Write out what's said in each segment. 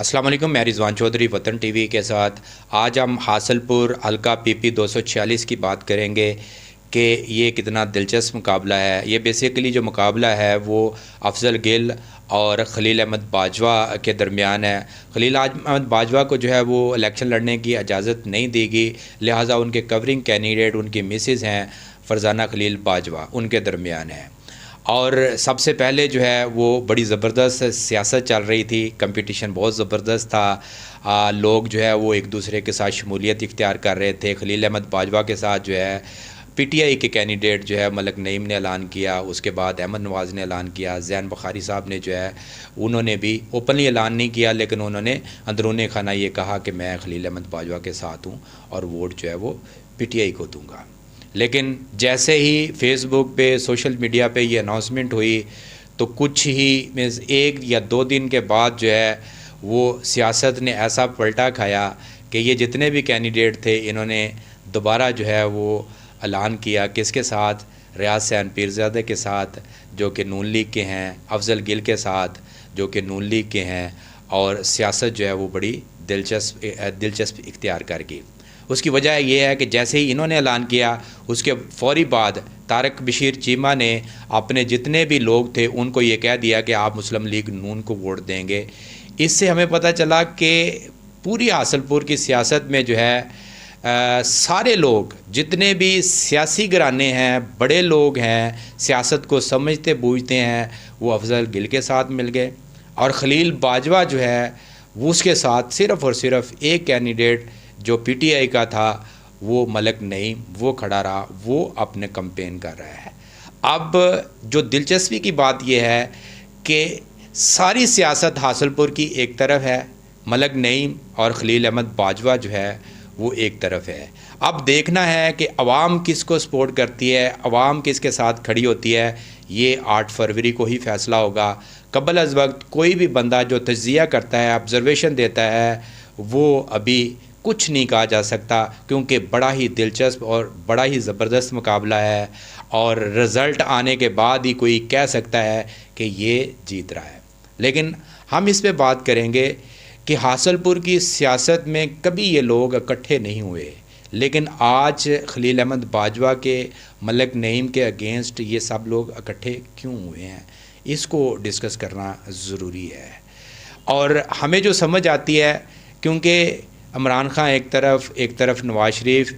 अस्सलाम वालेकुम। मैं रिजवान चौधरी वतन टीवी के साथ आज हम हासलपुर हल्का पीपी 246 की बात करेंगे कि ये कितना दिलचस्प मुकाबला है। ये बेसिकली जो मुकाबला है वो अफजल गिल और खलील अहमद बाजवा के दरमियान है। खलील अहमद बाजवा को जो है वो इलेक्शन लड़ने की इजाज़त नहीं दी गई, लिहाजा उनके कवरिंग कैंडिडेट उनकी मिसेज़ हैं फरजाना खलील बाजवा, उनके दरमियान है। और सबसे पहले जो है वो बड़ी ज़बरदस्त सियासत चल रही थी, कंपटीशन बहुत ज़बरदस्त था। लोग जो है वो एक दूसरे के साथ शमूलियत इख्तियार कर रहे थे। खलील अहमद बाजवा के साथ जो है पीटीआई के कैंडिडेट जो है मलक नईम ने ऐलान किया, उसके बाद अहमद नवाज़ ने ऐलान किया, ज़ैन बुखारी साहब ने जो है उन्होंने भी ओपनली ऐलान नहीं किया, लेकिन उन्होंने अंदरूनी खाना ये कहा कि मैं खलील अहमद बाजवा के साथ हूँ और वोट जो है वो पीटीआई को दूँगा। लेकिन जैसे ही फेसबुक पे सोशल मीडिया पे ये अनाउंसमेंट हुई तो कुछ ही मीन्स 1 या 2 दिन के बाद जो है वो सियासत ने ऐसा पलटा खाया कि ये जितने भी कैंडिडेट थे इन्होंने दोबारा जो है वो ऐलान किया किसके साथ, रियाज सैन पीरज़ादा के साथ जो कि नून लीग के हैं, अफजल गिल के साथ जो कि नून लीग के हैं, और सियासत जो है वो बड़ी दिलचस्प इख्तियार कर गई। उसकी वजह यह है कि जैसे ही इन्होंने ऐलान किया उसके फ़ौरी बाद तारक बशीर चीमा ने अपने जितने भी लोग थे उनको ये कह दिया कि आप मुस्लिम लीग नून को वोट देंगे। इससे हमें पता चला कि पूरी हासलपुर की सियासत में जो है सारे लोग जितने भी सियासी घराने हैं, बड़े लोग हैं, सियासत को समझते बूझते हैं, वो अफजल गिल के साथ मिल गए। और खलील बाजवा जो है वो उसके साथ सिर्फ़ और सिर्फ एक कैंडिडेट जो पीटीआई का था वो मलक नईम, वो खड़ा रहा, वो अपने कैंपेन कर रहा है। अब जो दिलचस्पी की बात यह है कि सारी सियासत हासलपुर की एक तरफ है, मलक नईम और खलील अहमद बाजवा जो है वो एक तरफ है। अब देखना है कि अवाम किसको सपोर्ट करती है, अवाम किसके साथ खड़ी होती है, ये 8 फरवरी को ही फ़ैसला होगा। कबल अज़ वक्त कोई भी बंदा जो तज्ज़िया करता है, ऑब्ज़र्वेशन देता है, वो अभी कुछ नहीं कहा जा सकता, क्योंकि बड़ा ही दिलचस्प और बड़ा ही ज़बरदस्त मुकाबला है और रिज़ल्ट आने के बाद ही कोई कह सकता है कि ये जीत रहा है। लेकिन हम इस पे बात करेंगे कि हासलपुर की सियासत में कभी ये लोग इकट्ठे नहीं हुए, लेकिन आज खलील अहमद बाजवा के, मलक नईम के अगेंस्ट ये सब लोग इकट्ठे क्यों हुए हैं, इसको डिस्कस करना ज़रूरी है। और हमें जो समझ आती है, क्योंकि इमरान खान एक तरफ नवाज शरीफ,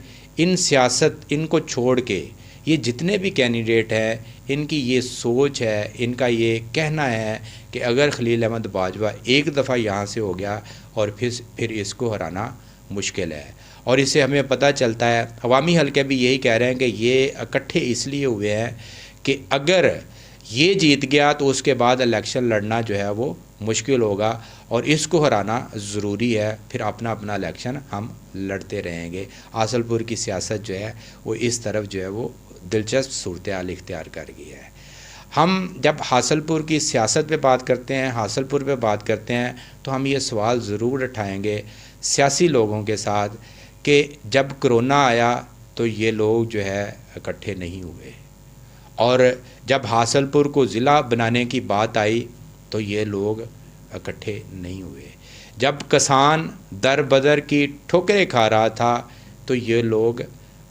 इन सियासत इनको छोड़ के ये जितने भी कैंडिडेट हैं इनकी ये सोच है, इनका ये कहना है कि अगर खलील अहमद बाजवा एक दफ़ा यहाँ से हो गया और फिर इसको हराना मुश्किल है। और इससे हमें पता चलता है, अवामी हल्के भी यही कह रहे हैं कि ये इकट्ठे इसलिए हुए हैं कि अगर ये जीत गया तो उसके बाद इलेक्शन लड़ना जो है वो मुश्किल होगा और इसको हराना ज़रूरी है, फिर अपना अपना इलेक्शन हम लड़ते रहेंगे। हासलपुर की सियासत जो है वो इस तरफ जो है वो दिलचस्प सूरत हाल इख्तियार कर गई है। हम जब हासलपुर की सियासत पे बात करते हैं, हासलपुर पे बात करते हैं, तो हम ये सवाल ज़रूर उठाएंगे सियासी लोगों के साथ कि जब कोरोना आया तो ये लोग जो है इकट्ठे नहीं हुए, और जब हासलपुर को ज़िला बनाने की बात आई तो ये लोग इकट्ठे नहीं हुए। जब किसान दर बदर की ठोकरें खा रहा था तो ये लोग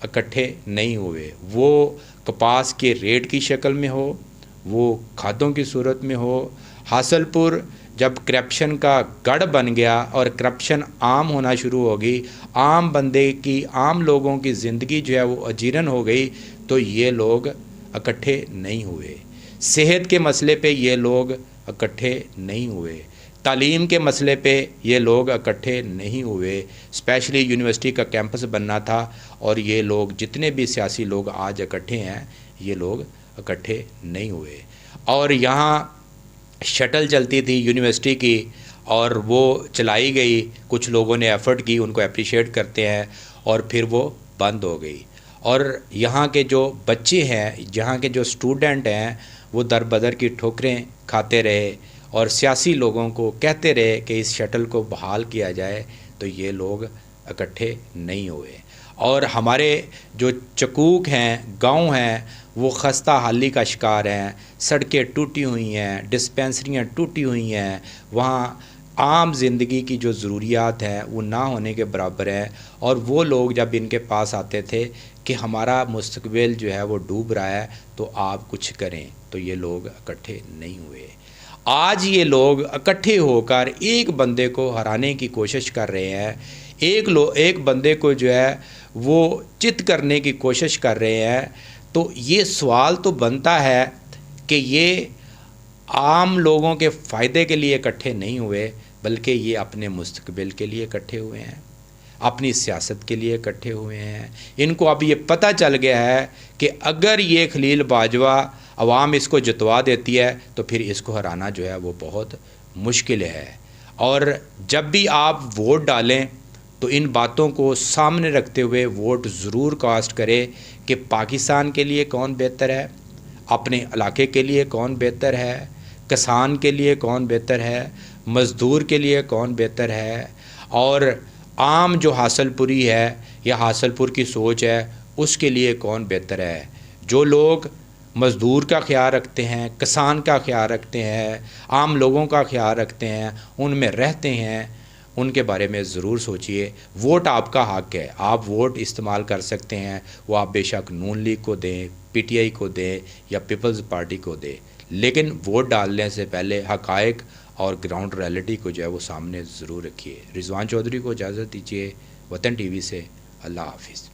इकट्ठे नहीं हुए। वो कपास के रेट की शक्ल में हो, वो खादों की सूरत में हो। हासलपुर जब करप्शन का गढ़ बन गया और करप्शन आम होना शुरू हो गई, आम बंदे की, आम लोगों की ज़िंदगी जो है वो अजीरन हो गई, तो ये लोग इकट्ठे नहीं हुए। सेहत के मसले पे ये लोग इकट्ठे नहीं हुए, तालीम के मसले पे ये लोग इकट्ठे नहीं हुए। स्पेशली यूनिवर्सिटी का कैंपस बनना था और ये लोग जितने भी सियासी लोग आज इकट्ठे हैं ये लोग इकट्ठे नहीं हुए। और यहाँ शटल चलती थी यूनिवर्सिटी की और वो चलाई गई, कुछ लोगों ने एफ़र्ट की, उनको अप्रिशिएट करते हैं, और फिर वो बंद हो गई। और यहाँ के जो बच्चे हैं, यहाँ के जो स्टूडेंट हैं, वो दर बदर की ठोकरें खाते रहे और सियासी लोगों को कहते रहे कि इस शटल को बहाल किया जाए, तो ये लोग इकट्ठे नहीं हुए। और हमारे जो चकूक हैं, गांव हैं, वो खस्ता हाली का शिकार हैं। सड़कें टूटी हुई हैं, डिस्पेंसरियाँ टूटी हुई हैं, वहाँ عام زندگی کی جو ضروریات ہیں وہ نہ ہونے کے برابر ہیں، اور وہ لوگ جب ان کے پاس آتے تھے کہ ہمارا مستقبل جو ہے وہ ڈوب رہا ہے تو آپ کچھ کریں، تو یہ لوگ اکٹھے نہیں ہوئے۔ آج یہ لوگ اکٹھے ہو کر ایک بندے کو ہرانے کی کوشش کر رہے ہیں، ایک بندے کو جو ہے وہ چت کرنے کی کوشش کر رہے ہیں۔ تو یہ سوال تو بنتا ہے کہ یہ عام لوگوں کے فائدے کے لیے اکٹھے نہیں ہوئے، بلکہ یہ اپنے مستقبل کے لیے اکٹھے ہوئے ہیں، اپنی سیاست کے لیے اکٹھے ہوئے ہیں۔ ان کو اب یہ پتہ چل گیا ہے کہ اگر یہ خلیل باجوہ عوام اس کو جتوا دیتی ہے تو پھر اس کو ہرانا جو ہے وہ بہت مشکل ہے۔ اور جب بھی آپ ووٹ ڈالیں تو ان باتوں کو سامنے رکھتے ہوئے ووٹ ضرور کاسٹ کرے کہ پاکستان کے لیے کون بہتر ہے، اپنے علاقے کے لیے کون بہتر ہے، کسان کے لیے کون بہتر ہے، مزدور کے لیے کون بہتر ہے، اور عام جو حاصل پوری ہے یا حاصل پور کی سوچ ہے اس کے لیے کون بہتر ہے۔ جو لوگ مزدور کا خیال رکھتے ہیں، کسان کا خیال رکھتے ہیں، عام لوگوں کا خیال رکھتے ہیں، ان میں رہتے ہیں، ان کے بارے میں ضرور سوچئے۔ ووٹ آپ کا حق ہے، آپ ووٹ استعمال کر سکتے ہیں، وہ آپ بے شک نون لیگ کو دیں، پی ٹی آئی کو دیں یا پیپلز پارٹی کو دیں، لیکن ووٹ ڈالنے سے پہلے حقائق اور گراؤنڈ ریئلٹی کو جو ہے وہ سامنے ضرور رکھیے۔ رضوان چودھری کو اجازت دیجیے، وطن ٹی وی سے، اللہ حافظ۔